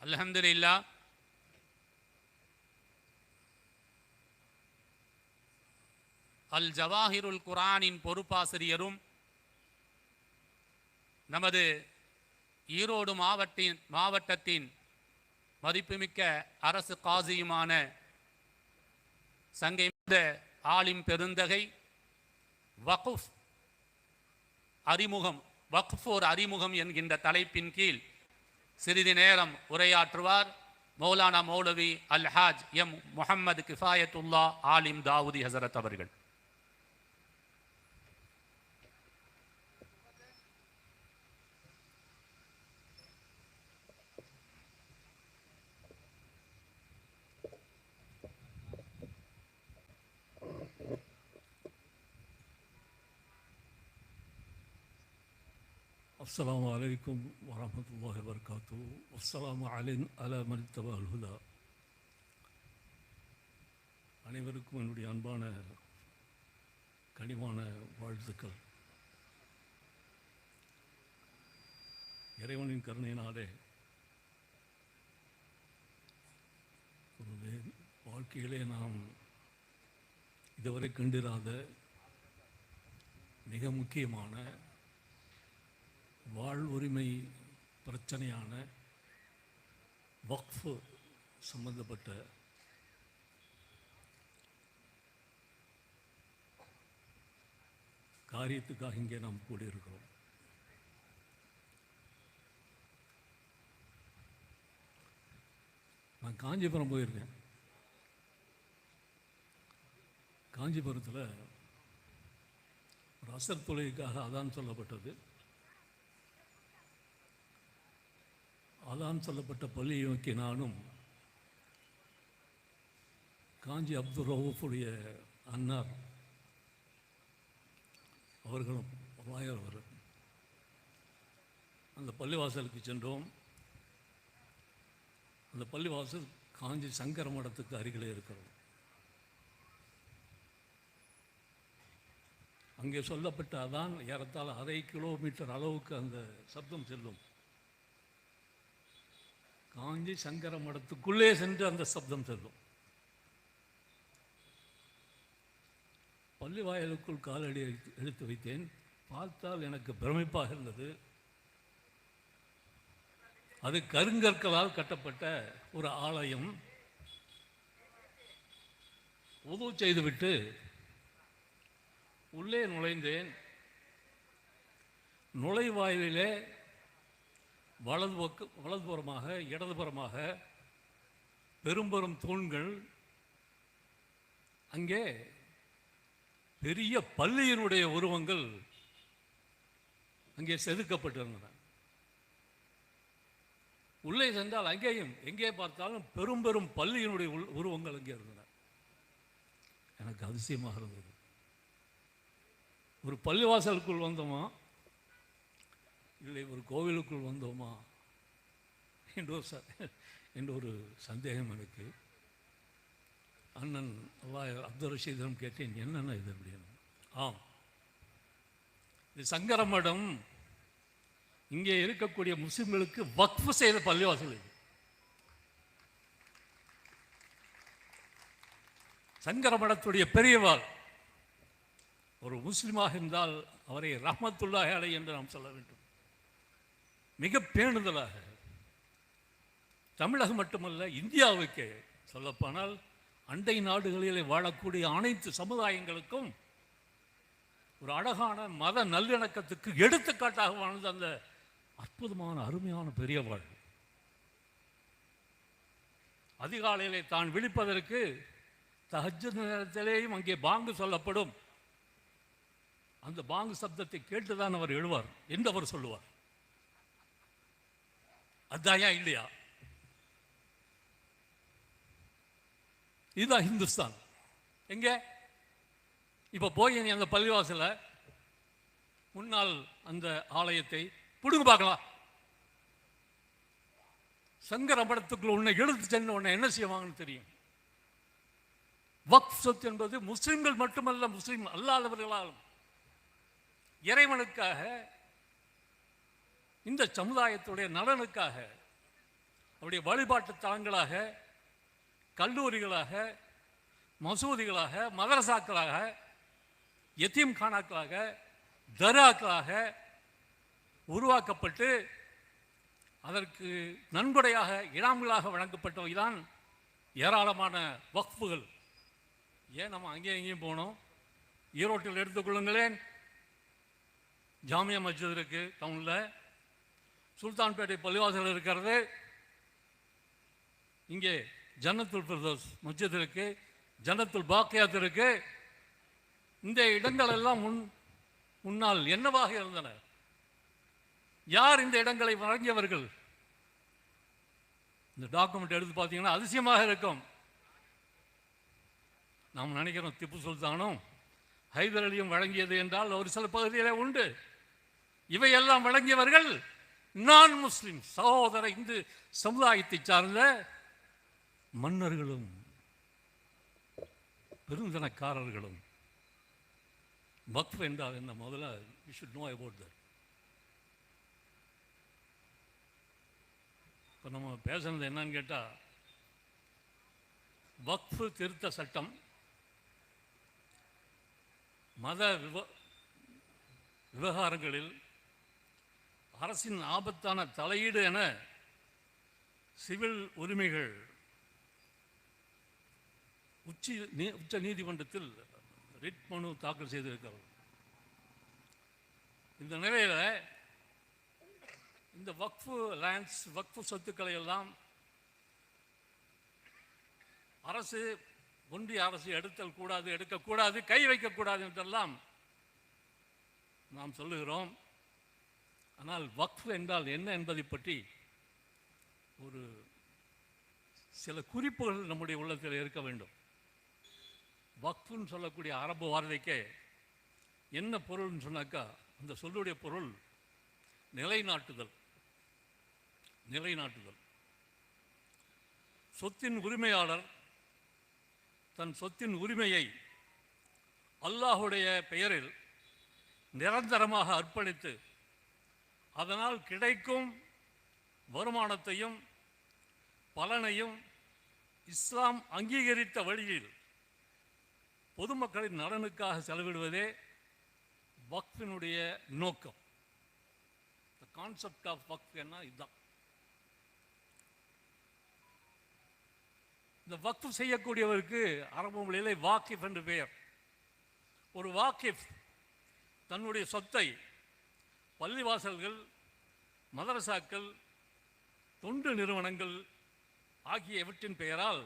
அல்ஹம்துலில்லாஹ். அல் ஜவாஹிருல் குர்ஆனின் பொறுப்பாசிரியரும் நமது ஈரோடு மாவட்டத்தின் மதிப்புமிக்க அரசு காசியுமான சங்கை ஆலிம் பெருந்தகை வக்ஃப் அறிமுகம், வக்ஃபோர் அறிமுகம் என்கின்ற தலைப்பின் கீழ் சிறிது நேரம் உரையாற்றுவார் மௌலானா மௌலவி அல்ஹாஜ் எம் முஹம்மது கிஃபாயத்துல்லா ஆலிம் தாவூதி ஹசரத் அவர்கள். அஸ்ஸலாமு அலைக்கும் வரஹ்மத்துல்லாஹி வபரகாத்துஹு. வஸ்ஸலாமு அலா மன் இத்தபஅல் ஹுதா. அனைவருக்கும் என்னுடைய அன்பான கனிவான வாழ்த்துக்கள். இறைவனின் கருணையினாலே வாழ்க்கையிலே நாம் இதுவரை கண்டிராத மிக முக்கியமான வாழ்வுரிமை பிரச்சனையான வக்ஃப் சம்பந்தப்பட்ட காரியத்துக்காக இங்கே நாம் கூடியிருக்கிறோம். நான் காஞ்சிபுரம் போயிருக்கேன். காஞ்சிபுரத்தில் ஒரு அசர் தொழுகைக்காக அதான் சொல்லப்பட்டது. அதான் சொல்லப்பட்ட பள்ளியை நோக்கி நானும் காஞ்சி அப்துல் ரவுஃபுடைய அன்னார் அவர்களும் வாயவர் அந்த பள்ளிவாசலுக்கு சென்றோம். அந்த பள்ளிவாசல் காஞ்சி சங்கர மடத்துக்கு அருகிலே இருக்கிறோம். அங்கே சொல்லப்பட்ட அதான் ஏறத்தாழ 1/2 கிலோமீட்டர் அளவுக்கு அந்த சப்தம் செல்லும். காஞ்சி சங்கர மடத்துக்குள்ளே சென்று அந்த சப்தம் செல்லும். பள்ளி வாயிலுக்குள் காலடி எடுத்து வைத்தேன். பார்த்தால் எனக்கு பிரமிப்பாக இருந்தது. அது கருங்கற்களால் கட்டப்பட்ட ஒரு ஆலயம். உது செய்துவிட்டு உள்ளே நுழைந்தேன். நுழைவாயிலே வலதுபுறமாக இடதுபுறமாக பெரும் தூண்கள். அங்கே பெரிய பள்ளியினுடைய உருவங்கள் அங்கே செதுக்கப்பட்டிருந்தன. உள்ளே சென்றால் அங்கேயும் எங்கே பார்த்தாலும் பெரும் பள்ளியினுடைய உருவங்கள் அங்கே இருந்தன. எனக்கு அதிசயமாக இருந்தது. ஒரு பள்ளிவாசலுக்குள் வந்தோமா இல்லை ஒரு கோவிலுக்குள் வந்தோமா என்ற ஒரு சந்தேகம் எனக்கு. அண்ணன் அப்துல் ரஷீதிடம் கேட்டேன், என்னென்ன இது அப்படின்னு. ஆம், இது சங்கர மடம். இங்கே இருக்கக்கூடிய முஸ்லிம்களுக்கு வக்ஃப் செய்த பள்ளிவாசல் இது. சங்கர மடத்துடைய பெரியவாள் ஒரு முஸ்லிமாக இருந்தால் அவரை ரஹ்மத்துல்லாஹி அலைஹி என்று நாம் சொல்ல வேண்டும். மிக பேணுதலாக தமிழகம் மட்டுமல்ல இந்தியாவுக்கு சொல்லப்போனால் அண்டை நாடுகளிலே வாழக்கூடிய அனைத்து சமுதாயங்களுக்கும் ஒரு அழகான மத நல்லிணக்கத்துக்கு எடுத்துக்காட்டாக வாழ்ந்த அந்த அற்புதமான அருமையான பெரியவாள். அதிகாலையிலே தான் விழிப்பதற்கு தஹஜ்ஜுத் நேரத்திலேயும் அங்கே பாங்கு சொல்லப்படும். அந்த பாங்கு சப்தத்தை கேட்டுதான் அவர் எழுவார் என்று அவர் சொல்லுவார். அதாயா இல்லையா? இதுதான் ஹிந்துஸ்தான். எங்க இப்ப போய் நீ அந்த பள்ளிவாசல முன்னால் அந்த ஆலயத்தை புடுங்க பார்க்கலாம். சங்கர மடத்துக்குள்ள உன்னை எடுத்து சென்று உன்னை என்ன செய்வாங்கன்னு தெரியும். வக்ஃப் சொத்து என்பது முஸ்லிம்கள் மட்டுமல்ல, முஸ்லிம் அல்லாதவர்களாலும் இறைவனுக்காக இந்த சமுதாயத்துடைய நலனுக்காக அவருடைய வழிபாட்டு தலங்களாக, கல்லூரிகளாக, மசூதிகளாக, மதரசாக்களாக, யத்தீம் கானாக்களாக, தர்காக்களாக உருவாக்கப்பட்டு அதற்கு நன்கொடையாக இனாம்களாக வழங்கப்பட்டவைதான் ஏராளமான வக்ஃபுகள். ஏன் நம்ம அங்கேயும் இங்கேயும் போனோம்? ஈரோட்டில் எடுத்துக்கொள்ளுங்களேன், ஜாமியா மஸ்ஜித் இருக்கு டவுனில், சுல்தான்பேட்டை பள்ளிவாசல் இருக்கிறது, இங்கே ஜன்னத்துல் ஃபிர்தௌஸ் மஸ்ஜித் இருக்கு, ஜன்னத்துல் பாக்கியாத் இருக்கு. இந்த இடங்கள் எல்லாம் முன்னால் என்னவாக இருந்தன? யார் இந்த இடங்களை வழங்கியவர்கள்? இந்த டாக்குமெண்ட் எடுத்து பார்த்தீங்கன்னா அதிசயமாக இருக்கும். நாம் நினைக்கிறோம் திப்பு சுல்தானும் ஹைதர் அலியும் வழங்கியது என்றால் ஒரு சில பகுதியிலே உண்டு. இவையெல்லாம் வழங்கியவர்கள் நான் முஸ்லிம் சகோதர இந்து சமுதாயத்தை சார்ந்த மன்னர்களும் பெருந்தனக்காரர்களும். வக்ஃப் என்றால் என்ன? முதல்ல we should know about that. இப்போ நம்ம பேசுனது என்னன்னு கேட்டால், வக்ஃபு திருத்த சட்டம் மத விவகாரங்களில் அரசின் ஆபத்தான தலையீடு என சிவில் உரிமைகள் உச்ச நீதிமன்றத்தில் ரிட் மனு தாக்கல் செய்திருக்கிறது. இந்த நிலையில் இந்த வக்ஃபு லேண்ட்ஸ், வக்ஃபு சொத்துக்களை எல்லாம் அரசு, ஒன்றிய அரசு எடுத்தல் கூடாது, எடுக்கக்கூடாது, கை வைக்கக்கூடாது என்றெல்லாம் நாம் சொல்லுகிறோம். ஆனால் வக்ஃப் என்றால் என்ன என்பதை பற்றி ஒரு சில குறிப்புகள் நம்முடைய உள்ளத்தில் இருக்க வேண்டும். வக்ஃப்னு சொல்லக்கூடிய அரபு வார்த்தைக்கு என்ன பொருள்னு சொன்னாக்கா, அந்த சொல்லுடைய பொருள் நிலைநாட்டுதல். நிலைநாட்டுதல். சொத்தின் உரிமையாளர் தன் சொத்தின் உரிமையை அல்லாஹுடைய பெயரில் நிரந்தரமாக அர்ப்பணித்து அதனால் கிடைக்கும் வருமானத்தையும் பலனையும் இஸ்லாம் அங்கீகரித்த வழியில் பொதுமக்களின் நலனுக்காக செலவிடுவதே வக்ஃபினுடைய நோக்கம். த கான்செப்ட் ஆஃப் வக்ஃப் என்ன? இதுதான். இந்த வக்ஃப் செய்யக்கூடியவருக்கு அரபு மொழியிலே வாக்கிஃப் என்று பெயர். ஒரு வாக்கிஃப் தன்னுடைய சொத்தை பள்ளிவாசல்கள், மதரசாக்கள், தொண்டு நிறுவனங்கள் ஆகியவற்றின் பெயரால்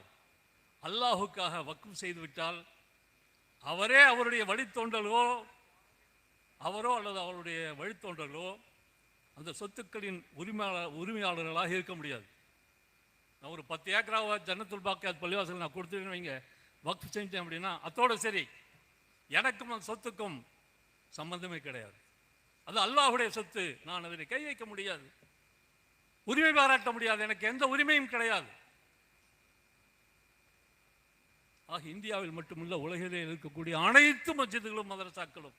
அல்லாஹுக்காக வக்ஃப் செய்துவிட்டால் அவரே அவருடைய வழித்தோன்றலோ, அவரோ அல்லது அவருடைய வழித்தோன்றலோ அந்த சொத்துக்களின் உரிமையாளர்களாக இருக்க முடியாது. நான் ஒரு 10 ஏக்கராவை ஜன்னத்துல் பாக்கியாத் பள்ளிவாசல் நான் கொடுத்துருன்னு வைங்க, வக்ஃப் செஞ்சேன் அப்படின்னா அத்தோடு சரி, எனக்கும் அந்த சொத்துக்கும் சம்பந்தமே கிடையாது. அது அல்லாஹுடைய சொத்து, நான் அதனை கை வைக்க முடியாது, உரிமை பாராட்ட முடியாது, எனக்கு எந்த உரிமையும் கிடையாது. ஆக இந்தியாவில் மட்டுமல்ல, உலகிலே இருக்கக்கூடிய அனைத்து மஸ்ஜிதுகளும், மதரசாக்களும்,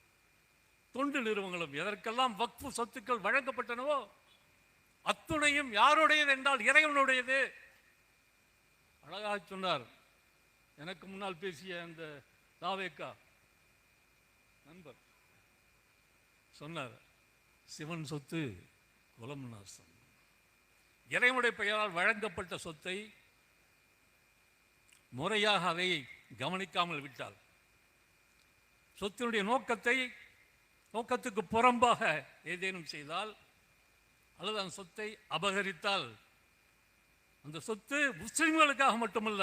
தொண்டு நிறுவனங்களும் எதற்கெல்லாம் வக்ஃபு சொத்துக்கள் வழங்கப்பட்டனவோ அத்துணையும் யாருடையது என்றால் இறைவனுடையது. அழகாக சொன்னார் எனக்கு முன்னால் பேசிய அந்த தாவேக்கா நண்பர் சொன்னார், சிவன் சொத்து குலம் நாசம். இறைவனுடைய பெயரால் வழங்கப்பட்ட சொத்தை முறையாக அதை கவனிக்காமல் விட்டால், சொத்தினுடைய நோக்கத்துக்கு புறம்பாக ஏதேனும் செய்தால் அல்லது அந்த சொத்தை அபகரித்தால், அந்த சொத்து முஸ்லிம்களுக்காக மட்டுமல்ல,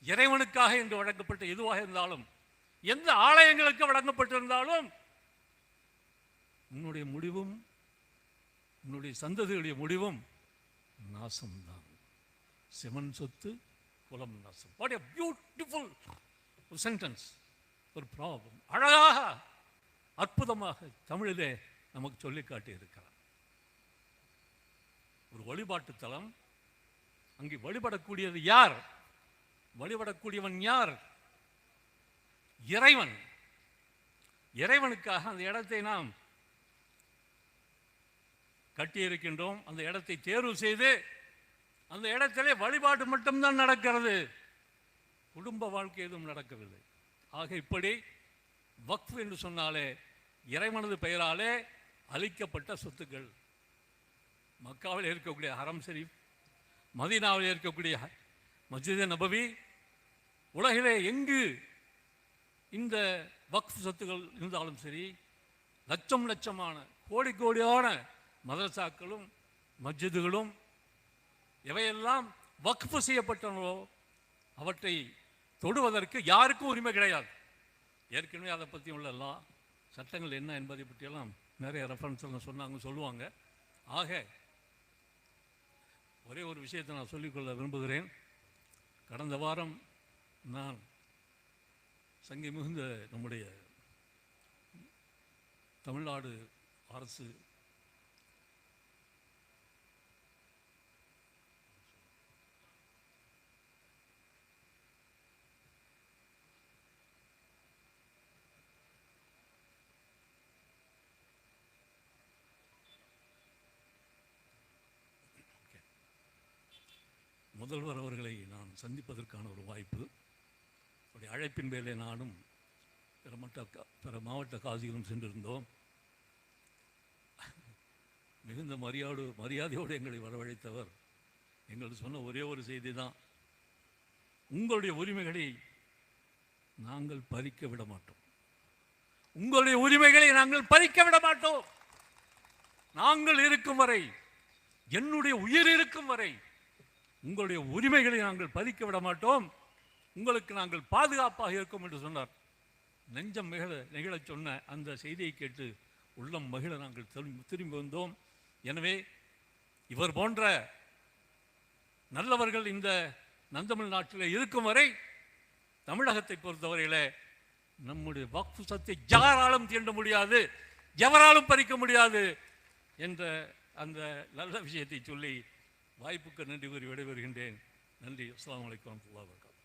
இறைவனுக்காக என்று வழங்கப்பட்ட எதுவாக இருந்தாலும், எந்த ஆலயங்களுக்கு வழங்கப்பட்டிருந்தாலும், உன்னுடைய முடிவும் உன்னுடைய சந்ததியுடைய முடிவும் நாசம்தான். சிவன் சொத்து குலம் நாசம். What a beautiful sentence. ஒரு ப்ராப்ளம் அழகாக அற்புதமாக தமிழிலே நமக்கு சொல்லி காட்டி இருக்கிறார். ஒரு வழிபாட்டு தலம், அங்கே வழிபடக்கூடியது யார்? வழிபடக்கூடியவன் யார்? இறைவன். இறைவனுக்காக அந்த இடத்தை நாம் கட்டியிருக்கின்றோம். அந்த இடத்தை தேர்வு செய்து அந்த இடத்திலே வழிபாடு மட்டும்தான் நடக்கிறது, குடும்ப வாழ்க்கை எதுவும் நடக்கவில்லை. ஆக இப்படி வக்ஃப் என்று சொன்னாலே இறைவனது பெயராலே அளிக்கப்பட்ட சொத்துக்கள். மக்காவில் இருக்கக்கூடிய ஹரம் ஷரீஃப், மதீனாவில் இருக்கக்கூடிய மஸ்ஜித் நபவி, உலகிலே எங்கு இந்த வக்ஃப் சொத்துக்கள் இருந்தாலும் சரி, லட்சம் லட்சமான கோடி கோடியான மதரசாக்களும் மஸ்ஜிதுகளும் எவையெல்லாம் வக்ஃப் செய்யப்பட்டனோ அவற்றை தொடுவதற்கு யாருக்கும் உரிமை கிடையாது. ஏற்கனவே அதை பற்றி உள்ள எல்லா சட்டங்கள் என்ன என்பதை பற்றியெல்லாம் நிறைய ரெஃபரன்ஸ் எல்லாம் சொன்னாங்க, சொல்லுவாங்க. ஆக ஒரே ஒரு விஷயத்தை நான் சொல்லிக்கொள்ள விரும்புகிறேன். கடந்த வாரம் நான் சங்கி மிகுந்த நம்முடைய தமிழ்நாடு அரசு முதல்வர் அவர்களை நான் சந்திப்பதற்கான ஒரு வாய்ப்பு. அவருடைய அழைப்பின் பேரிலே நானும் பிற மாவட்ட காசிகளும் சென்றிருந்தோம். மிகுந்த மரியாதையோடு எங்களை வரவழைத்தவர் எங்களுக்கு சொன்ன ஒரே ஒரு செய்தி தான், உங்களுடைய உரிமைகளை நாங்கள் பறிக்க விட மாட்டோம், உங்களுடைய உரிமைகளை நாங்கள் பறிக்க விட மாட்டோம். நாங்கள் இருக்கும் வரை, என்னுடைய உயிர் இருக்கும் வரை உங்களுடைய உரிமைகளை நாங்கள் பறிக்க விட மாட்டோம், உங்களுக்கு நாங்கள் பாதுகாப்பாக இருக்கும் என்று சொன்னார். நெஞ்சம் நெகிழச் சொன்ன அந்த செய்தியை கேட்டு உள்ளம் மகிழ நாங்கள் திரும்பி வந்தோம். எனவே இவர் போன்ற நல்லவர்கள் இந்த நந்தமிழ் நாட்டில் இருக்கும் வரை தமிழகத்தை பொறுத்தவரையில் நம்முடைய வக்ஃப் சொத்தை யாராலும் தீண்ட முடியாது, எவராலும் பறிக்க முடியாது என்ற அந்த நல்ல விஷயத்தை சொல்லி வாய்ப்புக்கு நன்றி கூறி விடைபெறுகின்றேன். நன்றி. அஸ்ஸலாமு அலைக்கும் வரஹ்மத்துல்லாஹி வபரகாத்துஹு.